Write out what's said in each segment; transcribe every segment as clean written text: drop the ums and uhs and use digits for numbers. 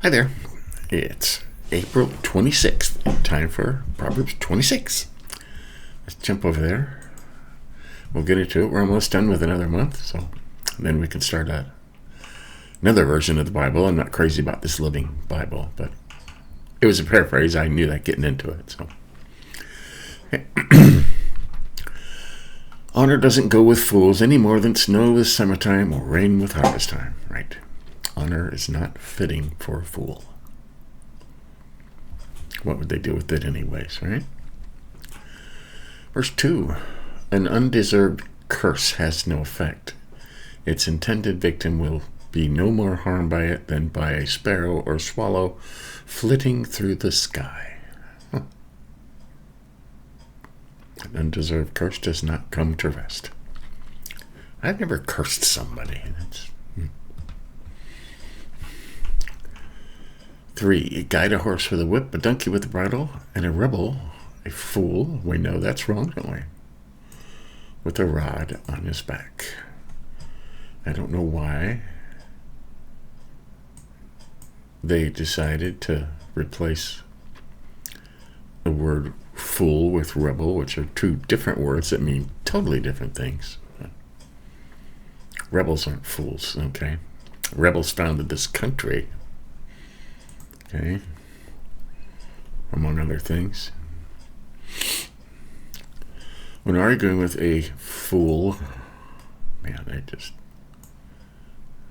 Hi there. It's April 26th. Time for Proverbs 26. Let's jump over there. We'll get into it. We're almost done with another month, so then we can start another version of the Bible. I'm not crazy about this Living Bible, but it was a paraphrase. I knew that getting into it. So, honor doesn't go with fools any more than snow with summertime or rain with harvest time. Right? Honor is not fitting for a fool. What would they do with it anyways, right? Verse 2. An undeserved curse has no effect. Its intended victim will be no more harmed by it than by a sparrow or swallow flitting through the sky. An undeserved curse does not come to rest. I've never cursed somebody. 3. Guide a horse with a whip, a donkey with a bridle, and a rebel, a fool, we know that's wrong, don't we? With a rod on his back. I don't know why they decided to replace the word fool with rebel, which are two different words that mean totally different things. Rebels aren't fools, okay? Rebels founded this country, okay, among other things. When arguing with a fool, man,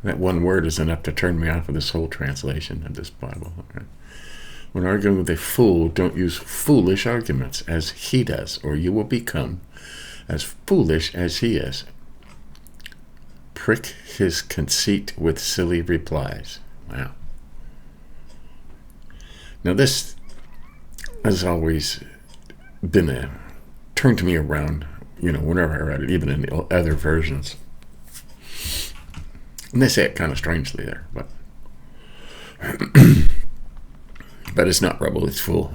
that one word is enough to turn me off of this whole translation of this Bible. Okay? When arguing with a fool, don't use foolish arguments as he does, or you will become as foolish as he is. Prick his conceit with silly replies. Wow. Now this has always been turned to me around, whenever I read it, even in the other versions. And they say it kind of strangely there, but but it's not rebel, it's fool.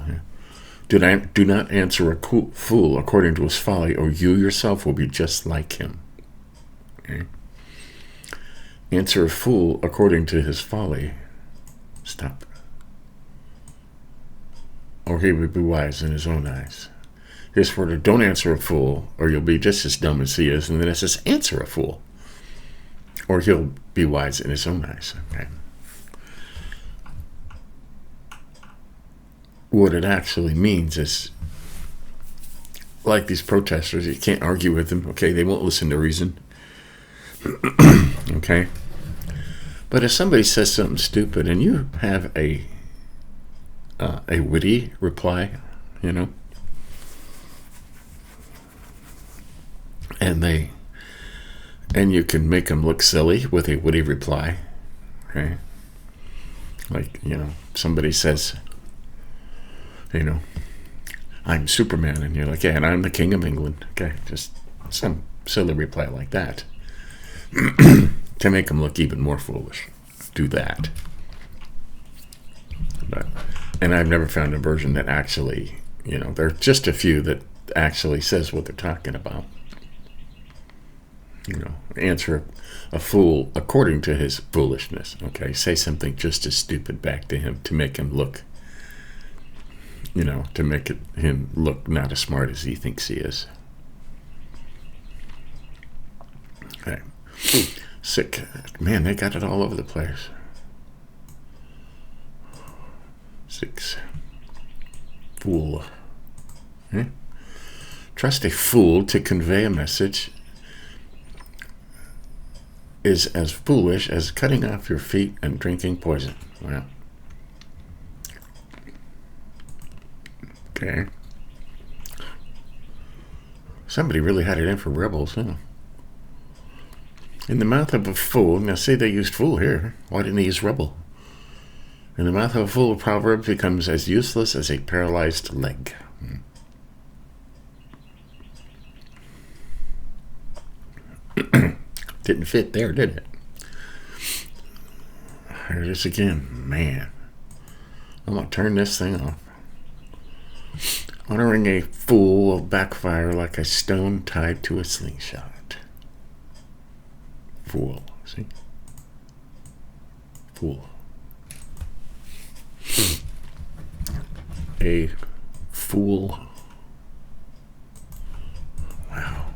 Do not answer a fool according to his folly, or you yourself will be just like him. Okay? Answer a fool according to his folly. Stop. Or he would be wise in his own eyes. Here's word: don't answer a fool, or you'll be just as dumb as he is. And then it says, answer a fool, or he'll be wise in his own eyes. Okay. What it actually means is, like these protesters, you can't argue with them. Okay, they won't listen to reason. Okay. But if somebody says something stupid and you have a witty reply, and you can make them look silly with a witty reply, okay? Like, somebody says, I'm Superman, and you're like, yeah, and I'm the King of England, okay? Just some silly reply like that to make them look even more foolish. Do that. And I've never found a version that actually, there are just a few that actually says what they're talking about. Answer a fool according to his foolishness. Okay, say something just as stupid back to him to make him look, him look not as smart as he thinks he is. Okay. Sick. Man, they got it all over the place. 6. Fool. Okay. Trust a fool to convey a message is as foolish as cutting off your feet and drinking poison. Wow. Okay. Somebody really had it in for rebels, huh? In the mouth of a fool, now say they used fool here. Why didn't they use rebel? In the mouth of a fool, Proverbs becomes as useless as a paralyzed leg. Didn't fit there, did it? Here it is again. Man. I'm going to turn this thing off. Honoring a fool will backfire like a stone tied to a slingshot. Fool. See? Fool. A fool, wow,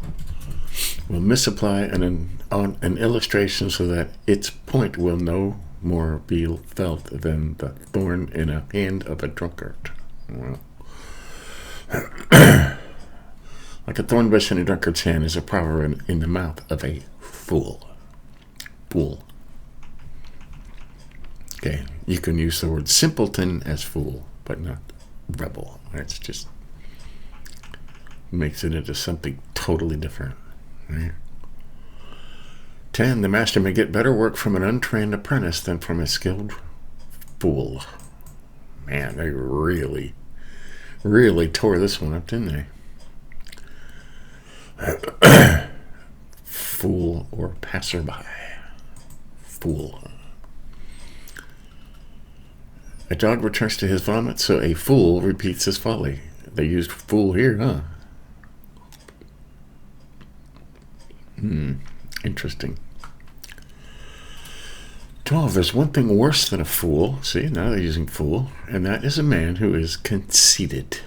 will misapply an illustration so that its point will no more be felt than the thorn in a hand of a drunkard. Well, like a thorn bush in a drunkard's hand is a proverb in the mouth of a fool. Fool. Okay, you can use the word simpleton as fool, but not rebel. That's just makes it into something totally different. Right? 10, the master may get better work from an untrained apprentice than from a skilled fool. Man, they really tore this one up, didn't they? Fool or passerby. Fool. A dog returns to his vomit, so a fool repeats his folly. They used fool here, huh? Interesting. 12, there's one thing worse than a fool. See, now they're using fool. And that is a man who is conceited.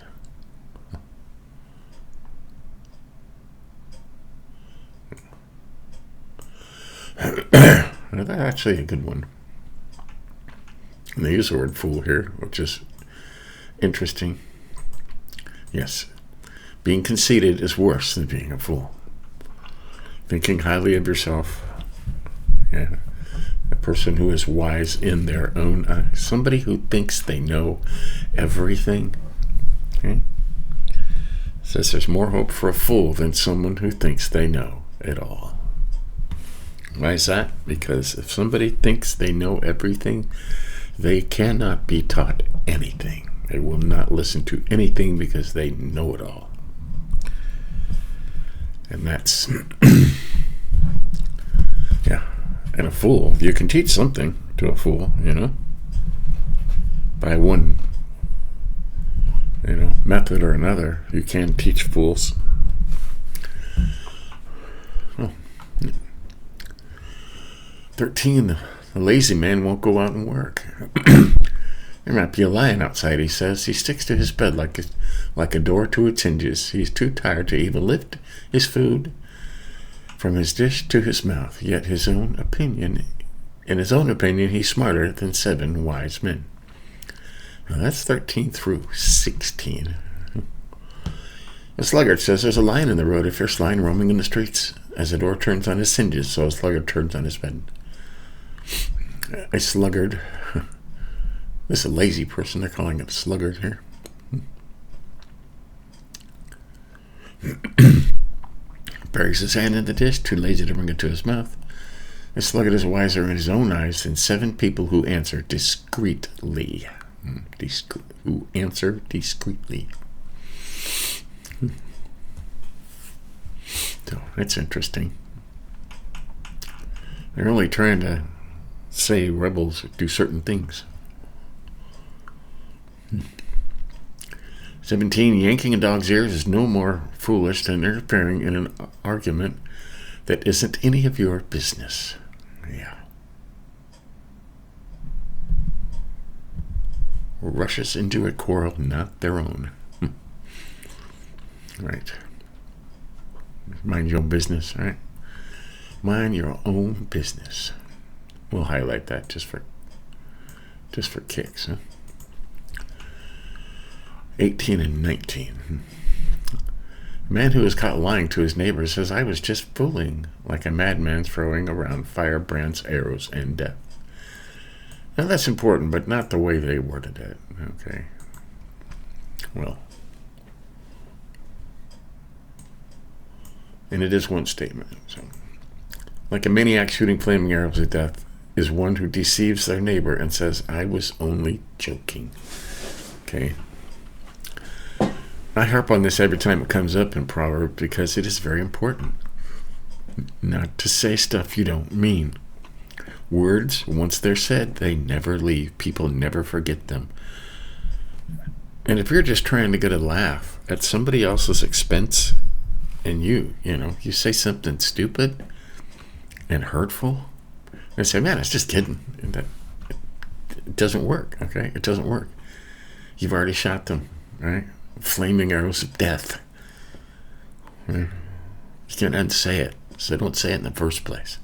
Now, that's actually a good one. And they use the word fool here, which is interesting. Yes, being conceited is worse than being a fool. Thinking highly of yourself. Yeah. A person who is wise in their own eyes. Somebody who thinks they know everything. Okay? Says there's more hope for a fool than someone who thinks they know it all. Why is that? Because if somebody thinks they know everything, they cannot be taught anything. They will not listen to anything because they know it all. And that's, yeah. And a fool, you can teach something to a fool, by one, method or another. You can teach fools. Oh. 13, the lazy man won't go out and work. There might be a lion outside, he says. He sticks to his bed like a door to its hinges. He's too tired to even lift his food from his dish to his mouth. Yet in his own opinion, he's smarter than 7 wise men. Now that's 13 through 16. A sluggard says there's a lion in the road, a fierce lion roaming in the streets. As a door turns on its hinges, so a sluggard turns on his bed. A sluggard. This is a lazy person. They're calling it a sluggard here. Buries his hand in the dish, too lazy to bring it to his mouth. A sluggard is wiser in his own eyes than 7 people who answer discreetly. Who answer discreetly. So that's interesting. They're only trying to say rebels do certain things. 17, yanking a dog's ears is no more foolish than interfering in an argument that isn't any of your business. Yeah. Rushes into a quarrel not their own. Right. Mind your own business, right? Mind your own business. We'll highlight that just for kicks, huh? 18 and 19. A man who is caught lying to his neighbor says, I was just fooling, like a madman throwing around firebrands, arrows, and death. Now that's important, but not the way they worded it. Okay. Well. And it is one statement. So, like a maniac shooting flaming arrows at death is one who deceives their neighbor and says, I was only joking. Okay. I harp on this every time it comes up in Proverbs because it is very important. Not to say stuff you don't mean. Words, once they're said, they never leave. People never forget them. And if you're just trying to get a laugh at somebody else's expense and you say something stupid and hurtful and say, man, I was just kidding. And It doesn't work, okay? It doesn't work. You've already shot them, right? Flaming arrows of death. Right? You can't unsay it, so don't say it in the first place.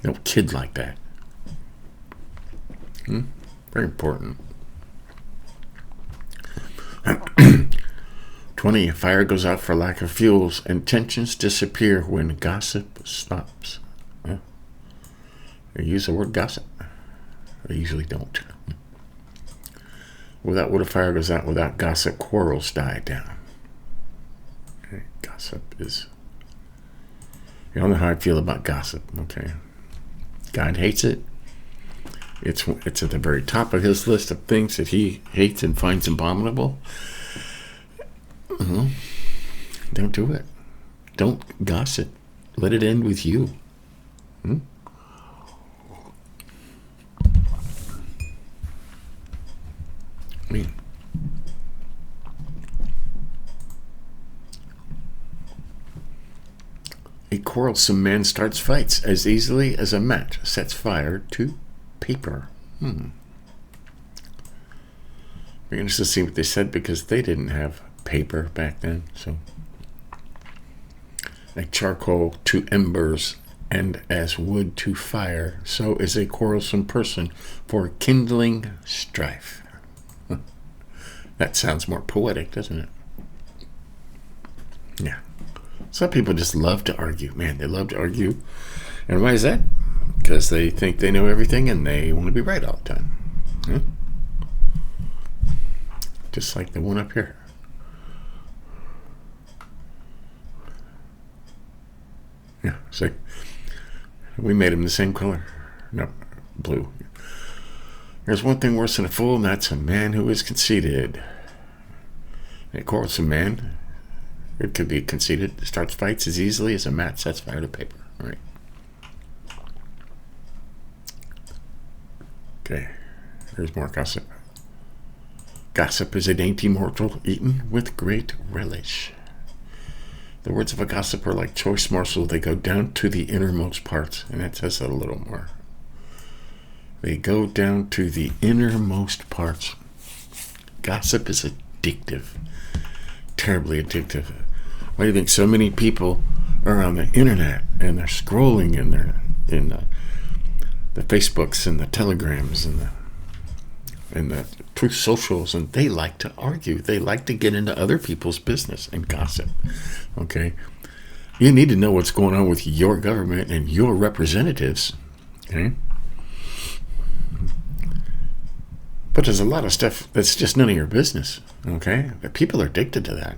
Don't kid like that. Very important. 20. Fire goes out for lack of fuels, and tensions disappear when gossip stops. Yeah. They use the word gossip. They usually don't. Without what a fire goes out, without gossip, quarrels die down. Okay. Gossip is... You don't know how I feel about gossip, okay? God hates it. It's at the very top of his list of things that he hates and finds abominable. Don't do it. Don't gossip. Let it end with you. A quarrelsome man starts fights as easily as a match sets fire to paper. We're going to see what they said, because they didn't have paper back then. So, like charcoal to embers and as wood to fire, so is a quarrelsome person for kindling strife. That sounds more poetic, doesn't it? Yeah. Some people just love to argue. Man, they love to argue. And why is that? Because they think they know everything and they want to be right all the time. Yeah? Just like the one up here. Yeah, see? We made him the same color. No, blue. There's one thing worse than a fool, and that's a man who is conceited. A quarrelsome man, it could be conceited, starts fights as easily as a match sets fire to paper. All right. Okay, here's more gossip. Gossip is a dainty morsel eaten with great relish. The words of a gossip are like choice morsels. They go down to the innermost parts, and that says that a little more. They go down to the innermost parts. Gossip is addictive, terribly addictive. Why do you think so many people are on the internet and they're scrolling and they're in the Facebooks and the Telegrams and the Truth Socials, and they like to argue. They like to get into other people's business and gossip. Okay? You need to know what's going on with your government and your representatives. Okay? But there's a lot of stuff that's just none of your business. Okay? But people are addicted to that.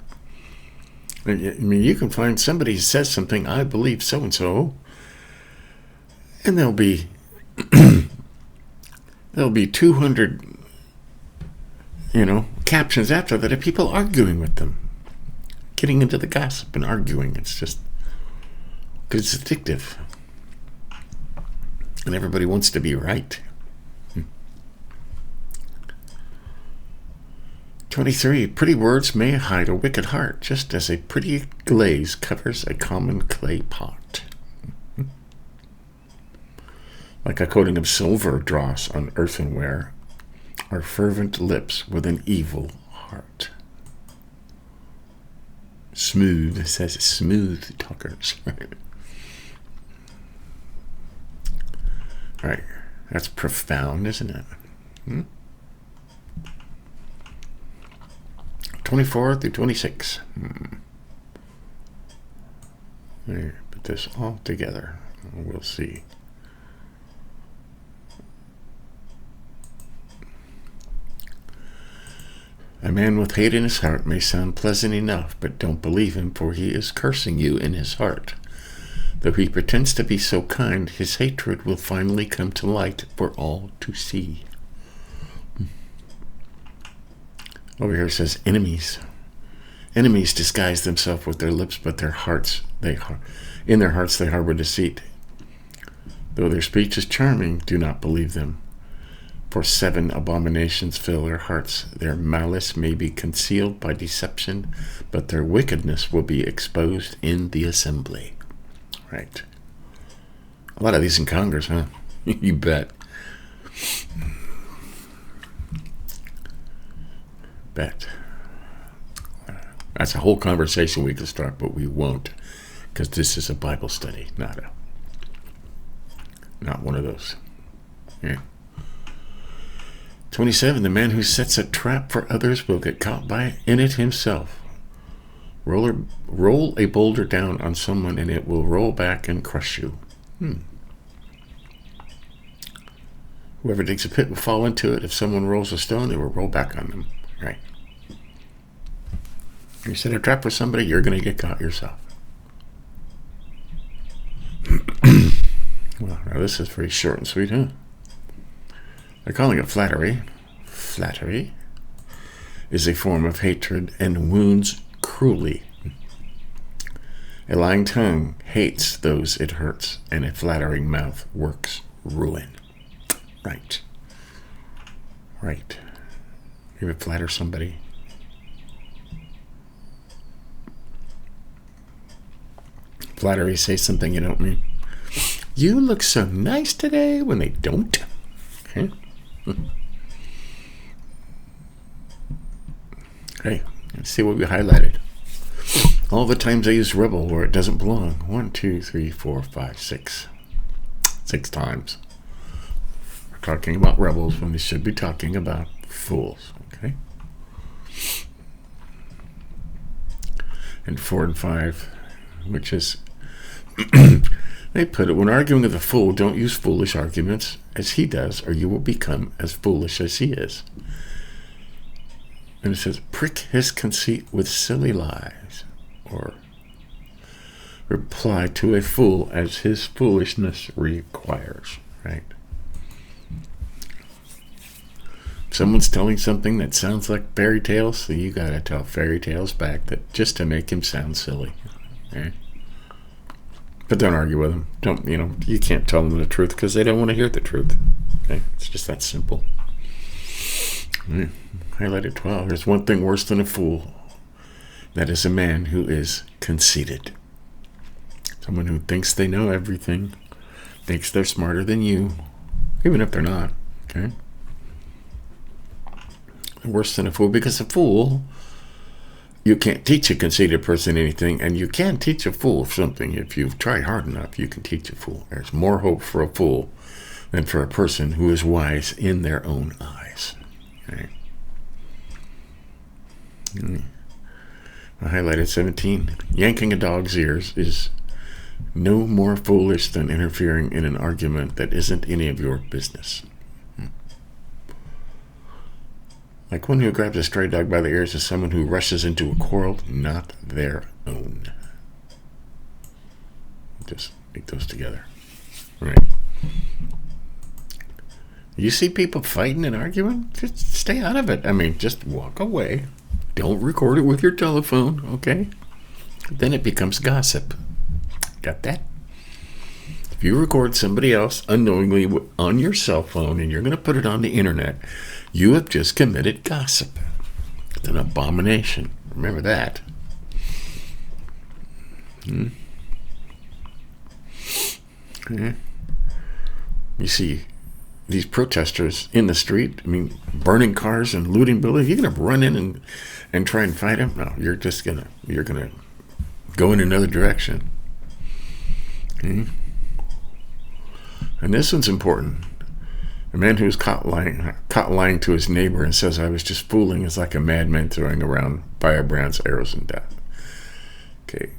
I mean, you can find somebody who says something, I believe so-and-so, and there'll be 200 captions after that of people arguing with them, getting into the gossip and arguing. It's just because it's addictive, and everybody wants to be right. 23. Pretty words may hide a wicked heart, just as a pretty glaze covers a common clay pot. Like a coating of silver dross on earthenware are fervent lips with an evil heart. Smooth, it says smooth talkers. All right, that's profound, isn't it? 24 through 26. There, put this all together. We'll see. A man with hate in his heart may sound pleasant enough, but don't believe him, for he is cursing you in his heart. Though he pretends to be so kind, his hatred will finally come to light for all to see. Over here it says enemies. Enemies disguise themselves with their lips, but in their hearts they harbor deceit. Though their speech is charming, do not believe them. For 7 abominations fill their hearts. Their malice may be concealed by deception, but their wickedness will be exposed in the assembly. Right. A lot of these in Congress, huh? You bet. bet. That's a whole conversation we could start, but we won't, because this is a Bible study, not one of those. Yeah. 27, the man who sets a trap for others will get caught in it himself. Roll a boulder down on someone and it will roll back and crush you. Whoever digs a pit will fall into it. If someone rolls a stone, it will roll back on them. Right. You set a trap for somebody, you're going to get caught yourself. Well, now this is pretty short and sweet, huh? They're calling it flattery. Flattery is a form of hatred and wounds cruelly. A lying tongue hates those it hurts, and a flattering mouth works ruin. Right. Right. You ever flatter somebody? Flattery, say something you don't mean. You look so nice today, when they don't. Okay. Okay, let's see what we highlighted. All the times I use rebel where it doesn't belong. 1, 2, 3, 4, 5, 6. 6 times. We're talking about rebels when we should be talking about fools. Okay. And 4 and 5, which is they put it, when arguing with a fool, don't use foolish arguments as he does, or you will become as foolish as he is. And it says, prick his conceit with silly lies, or reply to a fool as his foolishness requires. Right? Someone's telling something that sounds like fairy tales, so you gotta tell fairy tales back, that just to make him sound silly. Okay? But don't argue with them. You can't tell them the truth because they don't want to hear the truth. Okay? It's just that simple. Highlighted 12. There's one thing worse than a fool. That is a man who is conceited. Someone who thinks they know everything, thinks they're smarter than you, even if they're not. Okay? Worse than a fool, because a fool, you can't teach a conceited person anything, and you can teach a fool something. If you've tried hard enough, you can teach a fool. There's more hope for a fool than for a person who is wise in their own eyes. Okay? I highlighted 17. Yanking a dog's ears is no more foolish than interfering in an argument that isn't any of your business. Like one who grabs a stray dog by the ears is someone who rushes into a quarrel not their own. Just make those together. All right. You see people fighting and arguing? Just stay out of it. Just walk away. Don't record it with your telephone, okay? Then it becomes gossip. Got that? If you record somebody else unknowingly on your cell phone and you're going to put it on the internet, you have just committed gossip. It's an abomination. Remember that. Yeah. You see these protesters in the street, burning cars and looting buildings. You're going to run in and try and fight them? No, you're going to go in another direction. Okay? And this one's important. A man who is caught lying to his neighbor and says, I was just fooling, is like a madman throwing around firebrands, arrows, and death. Okay.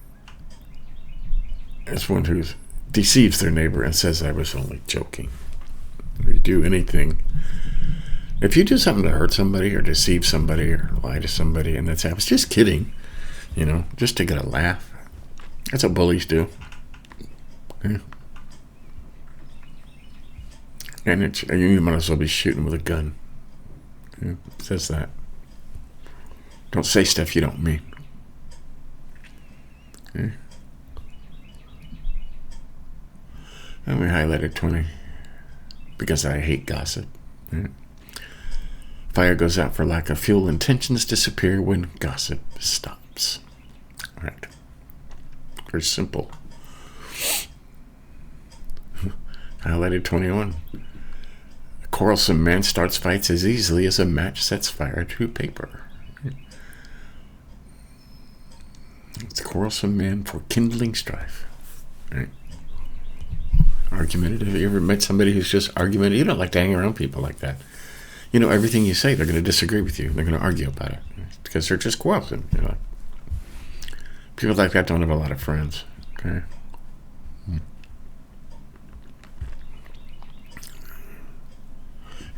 That's one who deceives their neighbor and says, I was only joking. If you do anything, if you do something to hurt somebody or deceive somebody or lie to somebody and that's, I was just kidding, just to get a laugh. That's what bullies do. Okay. And you might as well be shooting with a gun. It says that. Don't say stuff you don't mean. Okay. And we highlighted 20 because I hate gossip. Right? Fire goes out for lack of fuel, and tensions disappear when gossip stops. All right. Very simple. Highlighted 21. A quarrelsome man starts fights as easily as a match sets fire to paper. It's a quarrelsome man for kindling strife. Right? Argumentative. Have you ever met somebody who's just argumentative? You don't like to hang around people like that. You know, everything you say, they're going to disagree with you. They're going to argue about it because they're just quarrelsome. You know, people like that don't have a lot of friends. Okay.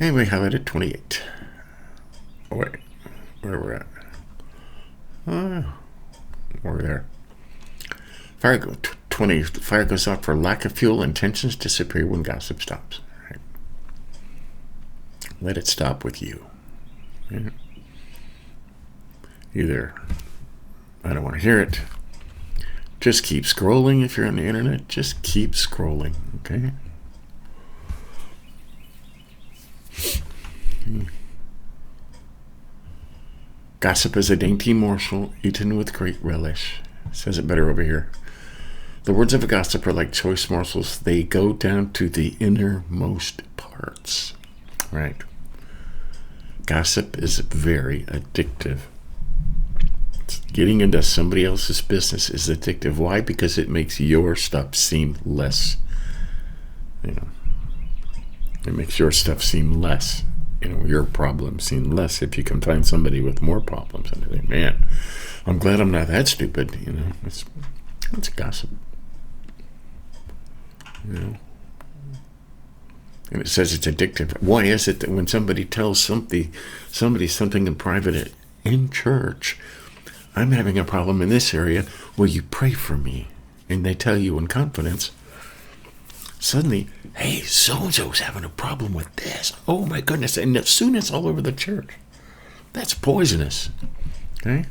Anyway, highlighted 28. Oh, wait. Where we're at? We're there. Fire 20. Fire goes out for lack of fuel, and tensions disappear when gossip stops. Right? Let it stop with you. Yeah. Either I don't want to hear it. Just keep scrolling if you're on the internet. Just keep scrolling. Okay. Gossip is a dainty morsel eaten with great relish. Says it better over here. The words of a gossip are like choice morsels. They go down to the innermost parts. Right. Gossip is very addictive. Getting into somebody else's business is addictive. Why? Because it makes your stuff seem less. You know, it makes your stuff seem less. You know, your problems seem less if you can find somebody with more problems. And they think, man, I'm glad I'm not that stupid. You know, it's gossip. You know, and it says it's addictive. Why is it that when somebody tells somebody something in private in church, I'm having a problem in this area, will you pray for me? And they tell you in confidence, suddenly, hey, so-and-so's having a problem with this. Oh my goodness. And soon it's all over the church. That's poisonous. Okay?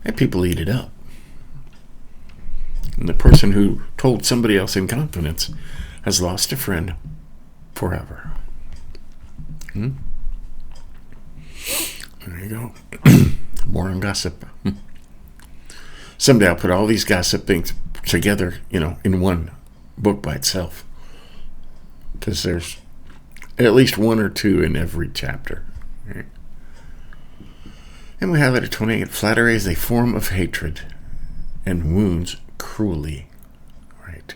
And people eat it up. And the person who told somebody else in confidence has lost a friend forever. There you go. More on gossip. Someday I'll put all these gossip things together, you know, in one book by itself. Because there's at least one or two in every chapter. Right? And we have it at 28. Flattery is a form of hatred and wounds cruelly. Right?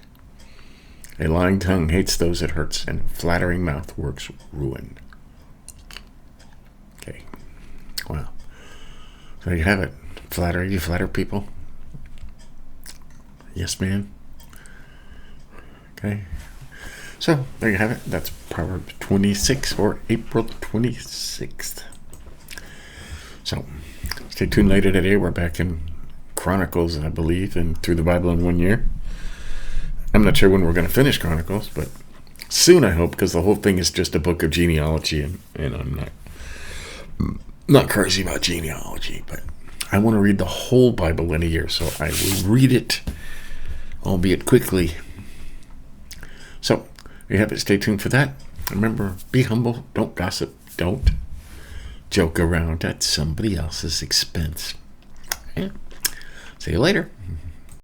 A lying tongue hates those it hurts, and a flattering mouth works ruin. Okay. Wow. So you have it. Flattery. You flatter people? Yes, ma'am. Okay. So, there you have it. That's Proverbs 26 or April 26th. So, stay tuned later today. We're back in Chronicles, I believe, and through the Bible in 1 year. I'm not sure when we're going to finish Chronicles, but soon, I hope, because the whole thing is just a book of genealogy, and I'm not crazy about genealogy, but I want to read the whole Bible in a year, so I will read it, albeit quickly. So, you have it. Stay tuned for that. Remember, be humble. Don't gossip. Don't joke around at somebody else's expense. Yeah. See you later.